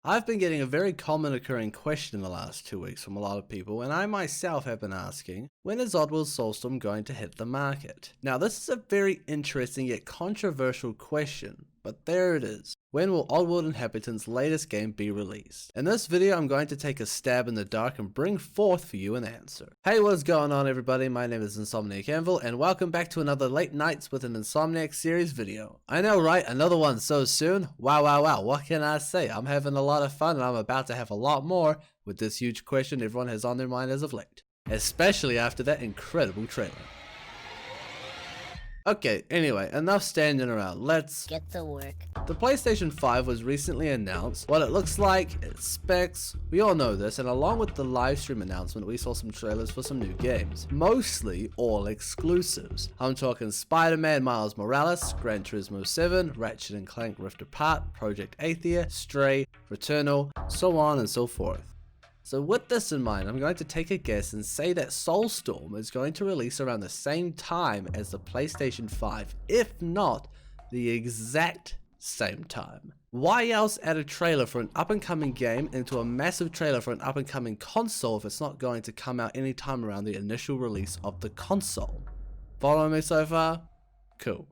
I've been getting a very common occurring question in the last 2 weeks from a lot of people, and I myself have been asking, when is Oddworld Soulstorm going to hit the market? Now this is a very interesting yet controversial question, but there it is. When will Oddworld Inhabitants' latest game be released? In this video I'm going to take a stab in the dark and bring forth for you an answer. Hey, what's going on everybody? My name is Insomniac Anvil and welcome back to another Late Nights with an Insomniac Series video. I know, right? Another one so soon? Wow, what can I say? I'm having a lot of fun and I'm about to have a lot more with this huge question everyone has on their mind as of late. Especially after that incredible trailer. Okay, anyway, enough standing around, let's get to work. The PlayStation 5 was recently announced, what it looks like, its specs, we all know this, and along with the livestream announcement we saw some trailers for some new games, mostly all exclusives. I'm talking Spider-Man Miles Morales, Gran Turismo 7, Ratchet & Clank Rift Apart, Project Athia, Stray, Returnal, so on and so forth. So with this in mind, I'm going to take a guess and say that Soulstorm is going to release around the same time as the PlayStation 5, if not the exact same time. Why else add a trailer for an up and coming game into a massive trailer for an up and coming console if it's not going to come out anytime around the initial release of the console? Following me so far? Cool.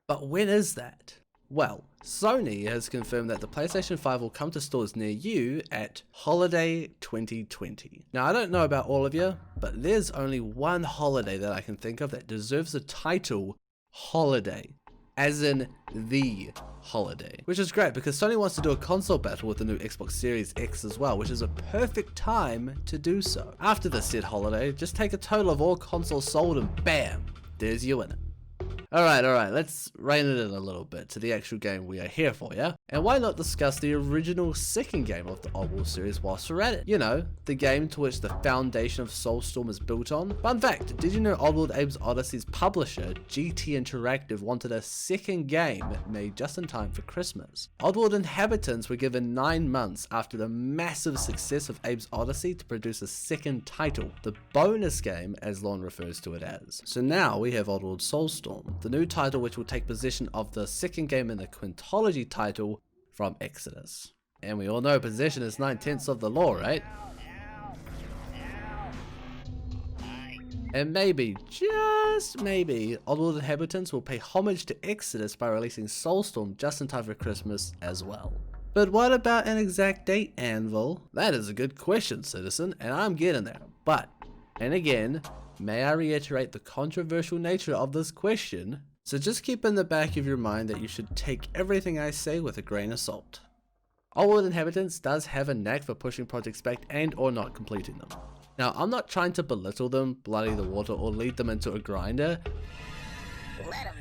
But when is that? Well, Sony has confirmed that the PlayStation 5 will come to stores near you at Holiday 2020. Now I don't know about all of you, but there's only one holiday that I can think of that deserves the title Holiday, as in the holiday. Which is great because Sony wants to do a console battle with the new Xbox Series X as well, which is a perfect time to do so. After the said holiday, just take a total of all consoles sold and bam, there's your winner. Alright, let's rein it in a little bit to the actual game we are here for, yeah? And why not discuss the original second game of the Oddworld series whilst we're at it? You know, the game to which the foundation of Soulstorm is built on. Fun fact, did you know Oddworld Abe's Odyssey's publisher, GT Interactive, wanted a second game made just in time for Christmas? Oddworld Inhabitants were given 9 months after the massive success of Abe's Odyssey to produce a second title, the bonus game as Lon refers to it as. So now we have Oddworld Soulstorm, the new title which will take possession of the second game in the quintology title from Exodus. And we all know possession is 9/10 of the law, right? And maybe, just maybe, Oddworld Inhabitants will pay homage to Exodus by releasing Soulstorm just in time for Christmas as well. But what about an exact date, Anvil? That is a good question, citizen, and I'm getting there. But, and again, may I reiterate the controversial nature of this question, so just keep in the back of your mind that you should take everything I say with a grain of salt. Oddworld Inhabitants does have a knack for pushing projects back and or not completing them. Now I'm not trying to belittle them, bloody the water, or lead them into a grinder. Let 'em.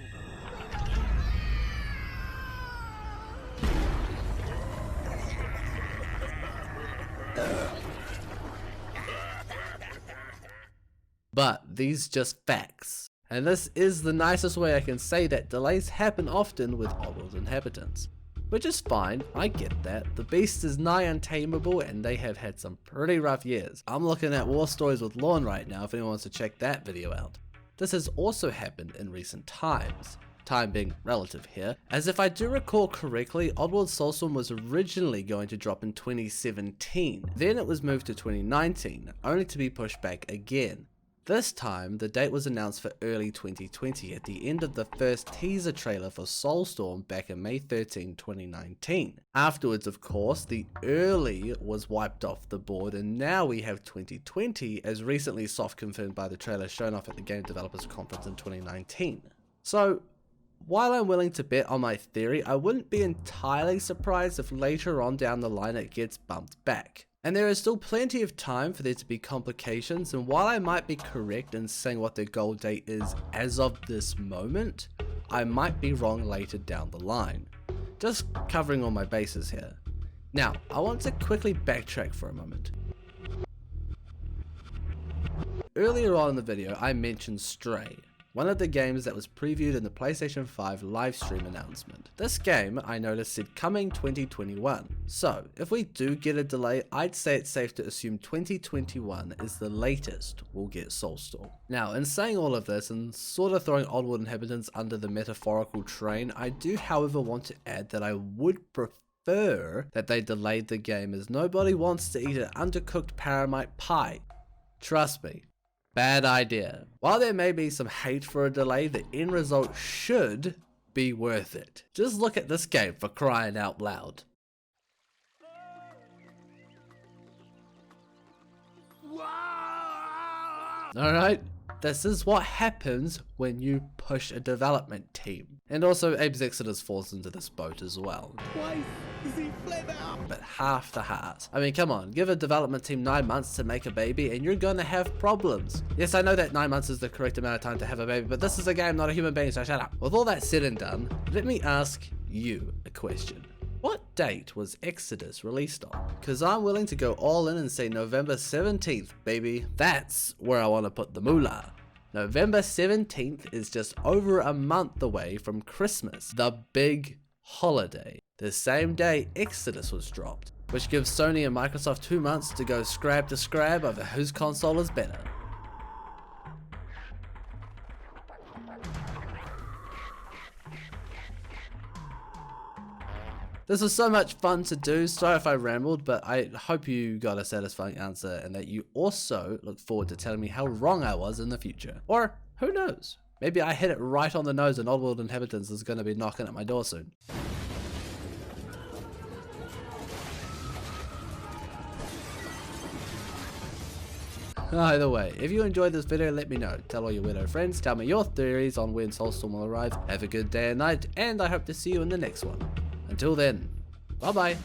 But these just facts. And this is the nicest way I can say that delays happen often with Oddworld Inhabitants. Which is fine, I get that. The beast is nigh untamable and they have had some pretty rough years. I'm looking at War Stories with Lorne right now if anyone wants to check that video out. This has also happened in recent times. Time being relative here, as if I do recall correctly, Oddworld Soulstorm was originally going to drop in 2017. Then it was moved to 2019, only to be pushed back again. This time, the date was announced for early 2020 at the end of the first teaser trailer for Soulstorm back in May 13, 2019. Afterwards, of course, the early was wiped off the board and now we have 2020 as recently soft confirmed by the trailer shown off at the Game Developers Conference in 2019. So, while I'm willing to bet on my theory, I wouldn't be entirely surprised if later on down the line it gets bumped back. And there is still plenty of time for there to be complications, and while I might be correct in saying what their goal date is as of this moment, I might be wrong later down the line. Just covering all my bases here. Now, I want to quickly backtrack for a moment. Earlier on in the video, I mentioned Stray, one of the games that was previewed in the PlayStation 5 livestream announcement. This game, I noticed, said coming 2021. So, if we do get a delay, I'd say it's safe to assume 2021 is the latest we'll get Soulstorm. Now, in saying all of this, and sort of throwing Oddworld Inhabitants under the metaphorical train, I do however want to add that I would prefer infer that they delayed the game as nobody wants to eat an undercooked paramite pie. Trust me, bad idea. While there may be some hate for a delay, the end result should be worth it. Just look at this game, for crying out loud. Alright, this is what happens when you push a development team. And also Abe's Exodus falls into this boat as well. Twice is he fled out. But half the heart. I mean, come on, give a development team 9 months to make a baby and you're gonna have problems. Yes, I know that 9 months is the correct amount of time to have a baby, but this is a game, not a human being, so shut up. With all that said and done, let me ask you a question. What date was Exodus released on? Cause I'm willing to go all in and say November 17th, baby. That's where I want to put the moolah. November 17th is just over a month away from Christmas, the big holiday. The same day Exodus was dropped, which gives Sony and Microsoft 2 months to go scrab to scrab over whose console is better. This was so much fun to do. Sorry if I rambled, but I hope you got a satisfying answer and that you also look forward to telling me how wrong I was in the future. Or who knows? Maybe I hit it right on the nose and Oddworld Inhabitants is going to be knocking at my door soon. Either way, if you enjoyed this video, let me know. Tell all your weirdo friends, tell me your theories on when Soulstorm will arrive. Have a good day and night, and I hope to see you in the next one. Until then, bye bye.